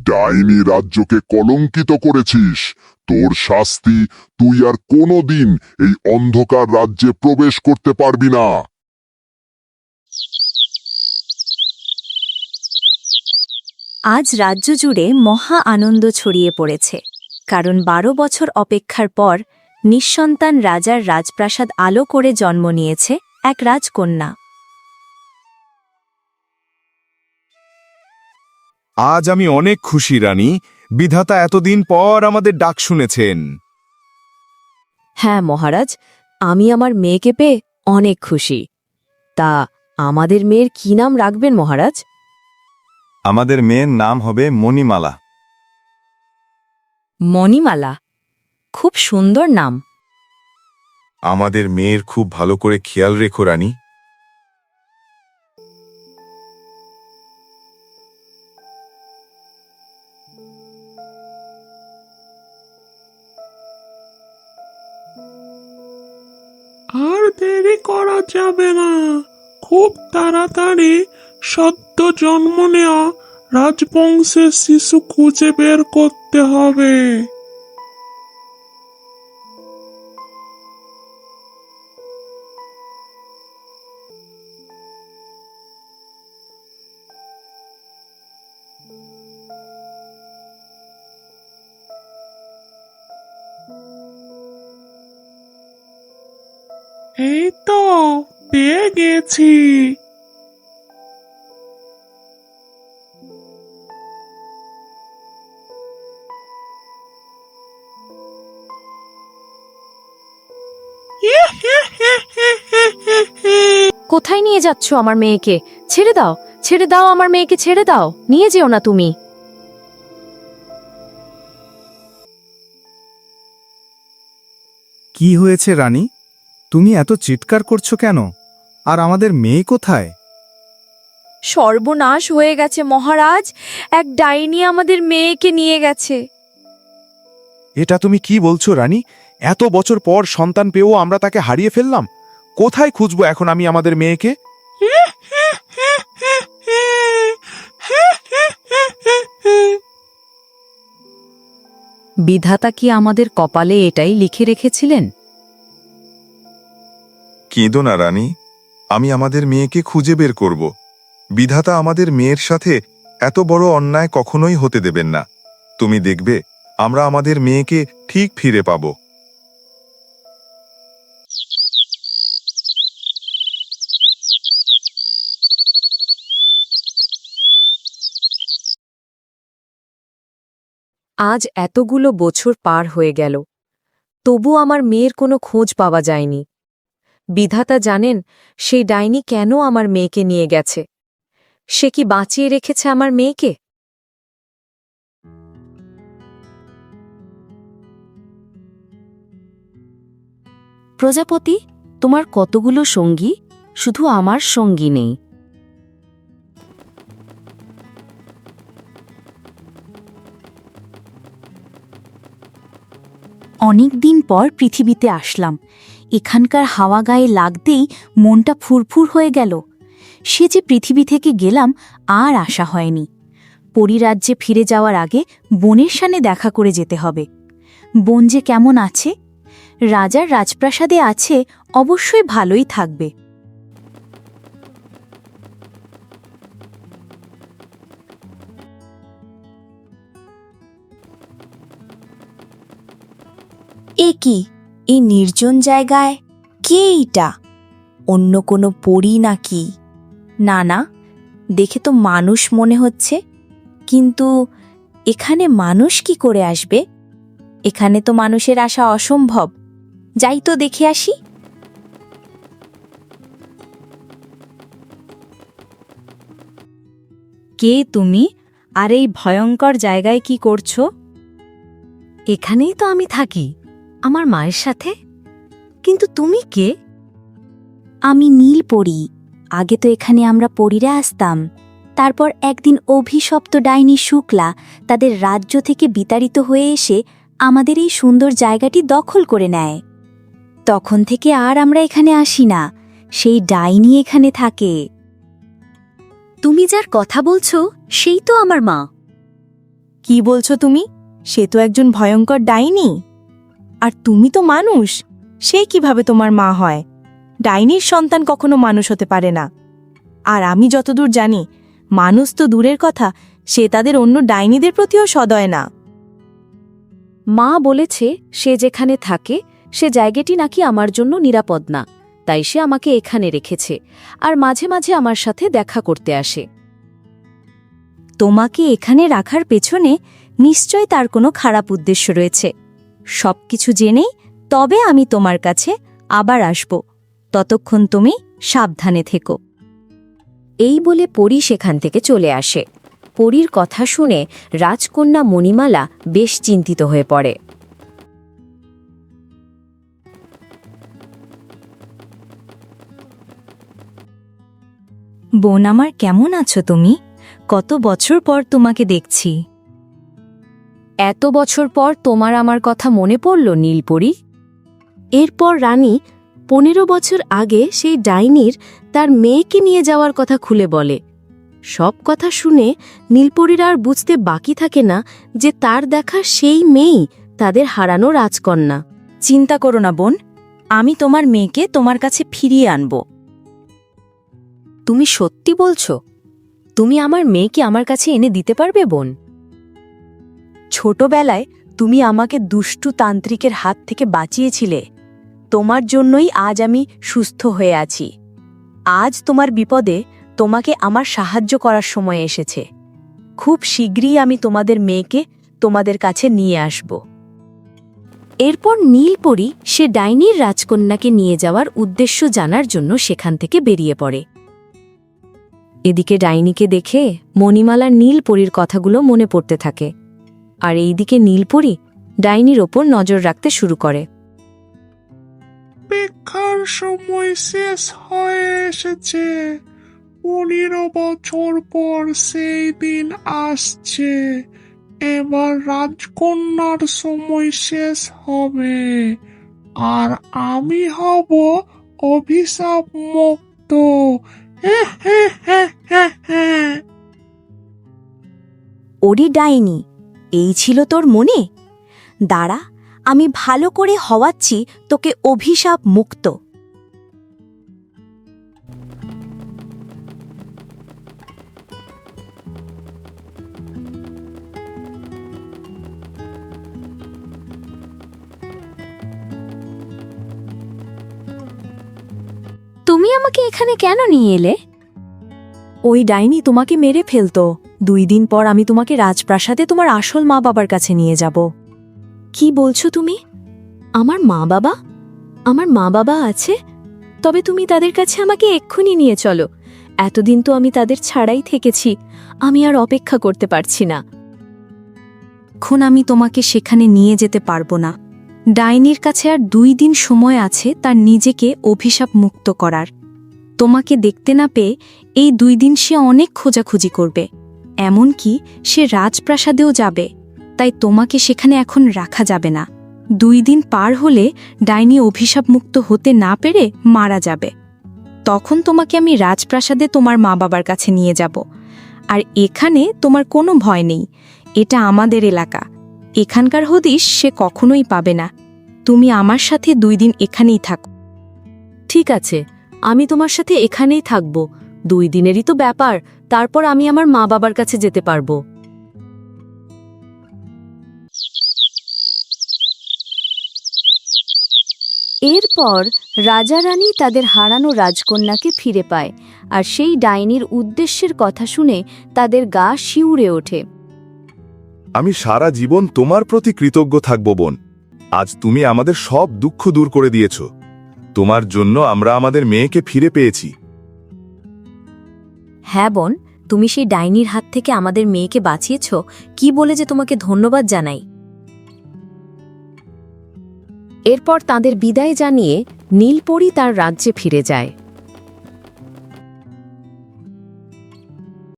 ডাইনি রাজ্যকে কলঙ্কিত করেছিস। তোর শাস্তি, তুই আর কোনোদিন এই অন্ধকার রাজ্যে প্রবেশ করতে পারবি না। আজ রাজ্য জুড়ে মহা আনন্দ ছড়িয়ে পড়েছে, কারণ ১২ বছর অপেক্ষার পর নিঃসন্তান রাজার রাজপ্রাসাদ আলো করে জন্ম নিয়েছে এক রাজকন্যা। আজ আমি অনেক খুশি রানী। বিধাতা এতদিন পর আমাদের ডাক শুনেছেন। হ্যাঁ মহারাজ, আমি আমার মেয়েকে পেয়ে অনেক খুশি। তা আমাদের মেয়ের কি নাম রাখবেন মহারাজ? আমাদের মেয়ের নাম হবে মণিমালা। মণিমালা, খুব সুন্দর নাম। আমাদের মেয়ের খুব ভালো করে খেয়াল রেখো রানী। আর দেরি করা যাবে না, খুব তাড়াতাড়ি সদ্য জন্ম নেওয়া রাজবংশের শিশু খুঁজে বের করতে হবে। এই তো পেয়ে গেছি। কোথায় নিয়ে যাচ্ছ আমার মেয়েকে? ছেড়ে দাও, ছেড়ে দাও, আমার মেয়েকে ছেড়ে দাও, নিয়ে যেও না তুমি। কি হয়েছে রানী? তুমি এত চিৎকার করছো কেন? আর আমাদের মেয়ে কোথায়? সর্বনাশ হয়ে গেছে মহারাজ, এক ডাইনি আমাদের মেয়েকে নিয়ে গেছে। এটা তুমি কি বলছো রানী? এত বছর পর সন্তান পেয়েও আমরা তাকে হারিয়ে ফেললাম। কোথায় খুঁজবো এখন আমি আমাদের মেয়েকে? বিধাতা কি আমাদের কপালে এটাই লিখে রেখেছিলেন? কেঁদো না রানী, আমি আমাদের মেয়েকে খুঁজে বের করব। বিধাতা আমাদের মেয়ের সাথে এত বড় অন্যায় কখনোই হতে দেবেন না। তুমি দেখবে আমরা আমাদের মেয়েকে ঠিক ফিরে পাব। আজ এতগুলো বছর পার হয়ে গেল, তবু আমার মেয়ের কোনো খোঁজ পাওয়া যায়নি। বিধাতা জানেন সেই ডাইনি কেন আমার মেয়েকে নিয়ে গেছে। সে কি বাঁচিয়ে রেখেছে আমার মেয়েকে? প্রজাপতি, তোমার কতগুলো সঙ্গী, শুধু আমার সঙ্গী নেই। অনেক দিন পর পৃথিবীতে আসলাম। এখানকার হাওয়া গায়ে লাগতেই মনটা ফুরফুর হয়ে গেল। সে যে পৃথিবী থেকে গেলাম আর আশা হয়নি। পরিরাজ্যে ফিরে যাওয়ার আগে বনের সানে দেখা করে যেতে হবে। বন যে কেমন আছে? রাজার রাজপ্রাসাদে আছে, অবশ্যই ভালোই থাকবে। এ কি, এই নির্জন জায়গায় কে এইটা? অন্য কোনো পরী নাকি? না না, দেখে তো মানুষ মনে হচ্ছে, কিন্তু এখানে মানুষ কি করে আসবে? এখানে তো মানুষের আসা অসম্ভব। যাই তো দেখে আসি। কে তুমি, আর এই ভয়ঙ্কর জায়গায় কি করছো? এখানেই তো আমি থাকি, আমার মায়ের সাথে। কিন্তু তুমি কে? আমি নীল পরী। আগে তো এখানে আমরা পরীরা আসতাম। তারপর একদিন অভিশপ্ত ডাইনি শুক্লা তাদের রাজ্য থেকে বিতাড়িত হয়ে এসে আমাদের এই সুন্দর জায়গাটি দখল করে নেয়। তখন থেকে আর আমরা এখানে আসি না, সেই ডাইনি এখানে থাকে। তুমি যার কথা বলছো সেই তো আমার মা। কি বলছো তুমি? সে তো একজন ভয়ঙ্কর ডাইনি। আর তুমি তো মানুষ, সে কিভাবে তোমার মা হয়? ডাইনির সন্তান কখনো মানুষ হতে পারে না। আর আমি যতদূর জানি, মানুষ তো দূরের কথা, সে তাদের অন্য ডাইনিদের প্রতিও সদয় না। মা বলেছে সে যেখানে থাকে সে জায়গাটি নাকি আমার জন্য নিরাপদ না, তাই সে আমাকে এখানে রেখেছে আর মাঝে মাঝে আমার সাথে দেখা করতে আসে। তোমাকে এখানে রাখার পেছনে নিশ্চয় তার কোনো খারাপ উদ্দেশ্য রয়েছে। সবকিছু জেনেই তবে আমি তোমার কাছে আবার আসব। ততক্ষণ তুমি সাবধানে থেকো। এই বলে পরী সেখান থেকে চলে আসে। পরীর কথা শুনে রাজকন্যা মণিমালা বেশ চিন্তিত হয়ে পড়ে। বোন আমার, কেমন আছো তুমি? কত বছর পর তোমাকে দেখছি। এত বছর পর তোমার আমার কথা মনে পড়ল নীলপরি? এরপর রানী 15 বছর আগে সেই ডাইনির তার মেয়েকে নিয়ে যাওয়ার কথা খুলে বলে। সব কথা শুনে নীলপরির আর বুঝতে বাকি থাকে না যে তার দেখা সেই মেয়েই তাদের হারানো রাজকন্যা। চিন্তা করো না বোন, আমি তোমার মেয়েকে তোমার কাছে ফিরিয়ে আনব। তুমি সত্যি বলছো? তুমি আমার মেয়েকে আমার কাছে এনে দিতে পারবে বোন? ছোটবেলায় তুমি আমাকে দুষ্টু তান্ত্রিকের হাত থেকে বাঁচিয়েছিলে। তোমার জন্যই আজ আমি সুস্থ হয়ে আছি। আজ তোমার বিপদে তোমাকে আমার সাহায্য করার সময় এসেছে। খুব শীঘ্রই আমি তোমাদের মেয়েকে তোমাদের কাছে নিয়ে আসব। এরপর নীলপরি সে ডাইনির রাজকন্যাকে নিয়ে যাওয়ার উদ্দেশ্য জানার জন্য সেখান থেকে বেরিয়ে পড়ে। এদিকে ডাইনিকে দেখে মণিমালার নীলপরির কথাগুলো মনে পড়তে থাকে, আর এইদিকে নীলপরি ডাইনির ওপর নজর রাখতে শুরু করে। অপেক্ষার সময় শেষ হয়ে এসেছে। 15 বছর পর সেই দিন আসছে। এবার রাজকন্যার সময় শেষ হবে, আর আমি হব অভিশাপ মুক্ত। ওরে ডাইনি, এই ছিল তোর মনে? দাঁড়া, আমি ভালো করে হওয়াচ্ছি তোকে অভিশাপ মুক্ত। তুমি আমাকে এখানে কেন নিয়ে এলে? ওই ডাইনি তোমাকে মেরে ফেলতো। 2 দিন পর আমি তোমাকে রাজপ্রাসাদে তোমার আসল মা বাবার কাছে নিয়ে যাব। কি বলছো তুমি? আমার মা বাবা? আমার মা বাবা আছে? তবে তুমি তাদের কাছে আমাকে এক্ষুনি নিয়ে চলো। এতদিন তো আমি তাদের ছাড়াই থেকেছি, আমি আর অপেক্ষা করতে পারছি না। এখন আমি তোমাকে সেখানে নিয়ে যেতে পারবো না। ডাইনির কাছে আর 2 দিন সময় আছে তার নিজেকে অভিশাপ মুক্ত করার। তোমাকে দেখতে না পেয়ে এই 2 দিন সে অনেক খোঁজাখুঁজি করবে, এমনকি সে রাজপ্রাসাদেও যাবে। তাই তোমাকে সেখানে এখন রাখা যাবে না। 2 দিন পার হলে ডাইনি অভিশাপ মুক্ত হতে না পেরে মারা যাবে। তখন তোমাকে আমি রাজপ্রাসাদে তোমার মা বাবার কাছে নিয়ে যাব। আর এখানে তোমার কোনো ভয় নেই, এটা আমাদের এলাকা। এখানকার হদিশ সে কখনোই পাবে না। তুমি আমার সাথে 2 দিন এখানেই থাকো। ঠিক আছে, আমি তোমার সাথে এখানেই থাকব। 2 দিনেরই তো ব্যাপার, তারপর আমি আমার মা বাবার কাছে যেতে পারবো। এরপর রাজা রানী তাদের হারানো রাজকন্যাকে ফিরে পায়, আর সেই ডাইনির উদ্দেশ্যের কথা শুনে তাদের গা শিউরে ওঠে। আমি সারা জীবন তোমার প্রতি কৃতজ্ঞ থাকব বোন। আজ তুমি আমাদের সব দুঃখ দূর করে দিয়েছ। তোমার জন্য আমরা আমাদের মেয়েকে ফিরে পেয়েছি। হ্যাঁ বোন, তুমি সেই ডাইনির হাত থেকে আমাদের মেয়েকে বাঁচিয়েছ, কি বলে যে তোমাকে ধন্যবাদ জানাই। এরপর তাদের বিদায় জানিয়ে নীলপরি তার রাজ্যে ফিরে যায়।